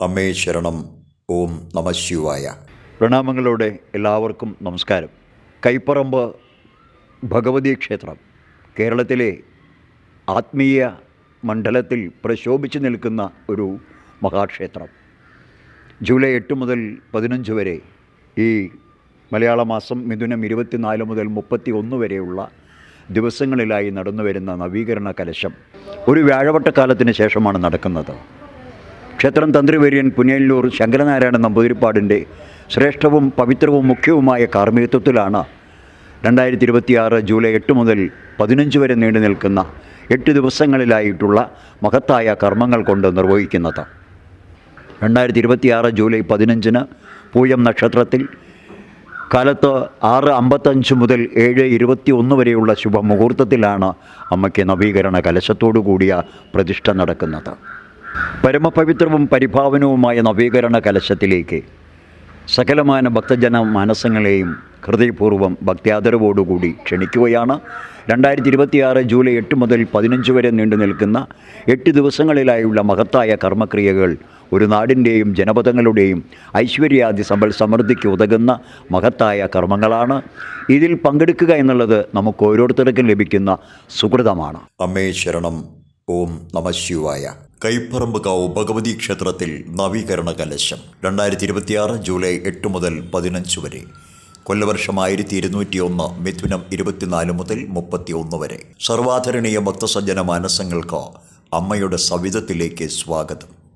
അമ്മേ ശരണം. ഓം നമ ശിവായ. പ്രണാമങ്ങളോടെ എല്ലാവർക്കും നമസ്കാരം. കൈപ്പറമ്പ് ഭഗവതി ക്ഷേത്രം കേരളത്തിലെ ആത്മീയ മണ്ഡലത്തിൽ പ്രശോഭിച്ചു നിൽക്കുന്ന ഒരു മഹാക്ഷേത്രം. ജൂലൈ 8 മുതൽ 15 വരെ ഈ മലയാള മാസം മിഥുനം 24 മുതൽ 31 വരെയുള്ള ദിവസങ്ങളിലായി നടന്നു വരുന്ന നവീകരണ കലശം ഒരു വ്യാഴവട്ടക്കാലത്തിന് ശേഷമാണ് നടക്കുന്നത്. ക്ഷേത്രം തന്ത്രിവര്യൻ പുനയല്ലൂർ ശങ്കരനാരായണ നമ്പൂതിരിപ്പാടിൻ്റെ ശ്രേഷ്ഠവും പവിത്രവും മുഖ്യവുമായ കാർമ്മികത്വത്തിലാണ് 2026 ജൂലൈ 8 മുതൽ 15 വരെ നീണ്ടു നിൽക്കുന്ന 8 ദിവസങ്ങളിലായിട്ടുള്ള മഹത്തായ കർമ്മങ്ങൾ കൊണ്ട് നിർവഹിക്കുന്നത്. 2026 ജൂലൈ 15 പൂയം നക്ഷത്രത്തിൽ കാലത്ത് 6:55 മുതൽ 7:21 വരെയുള്ള ശുഭമുഹൂർത്തത്തിലാണ് അമ്മയ്ക്ക് നവീകരണ കലശത്തോടു കൂടിയ പ്രതിഷ്ഠ നടക്കുന്നത്. പരമപവിത്രവും പരിഭാവനവുമായ നവീകരണ കലശത്തിലേക്ക് സകലമാന ഭക്തജന മാനസങ്ങളെയും ഹൃദയപൂർവ്വം ഭക്ത്യാദരവോടുകൂടി ക്ഷണിക്കുകയാണ്. 2026 ജൂലൈ 8 മുതൽ 15 വരെ നീണ്ടു നിൽക്കുന്ന 8 ദിവസങ്ങളിലായുള്ള മഹത്തായ കർമ്മക്രിയകൾ ഒരു നാടിൻ്റെയും ജനപദങ്ങളുടെയും ഐശ്വര്യാദി സമ്പൽ സമൃദ്ധിക്ക് ഉതകുന്ന മഹത്തായ കർമ്മങ്ങളാണ്. ഇതിൽ പങ്കെടുക്കുക എന്നുള്ളത് നമുക്ക് ഓരോരുത്തർക്കും ലഭിക്കുന്ന സുകൃതമാണ്. അമ്മേ ശരണം. ഓം നമ ശിവായ. കൈപ്പറമ്പ് കാവ് ഭഗവതി ക്ഷേത്രത്തിൽ നവീകരണ കലശം 2026 ജൂലൈ 8 മുതൽ 15 വരെ. കൊല്ലവർഷം 1201 മിഥുനം 24 മുതൽ 31 വരെ. സർവാധരണീയ ഭക്തസജ്ജന മാനസങ്ങൾക്ക് അമ്മയുടെ സവിധത്തിലേക്ക് സ്വാഗതം.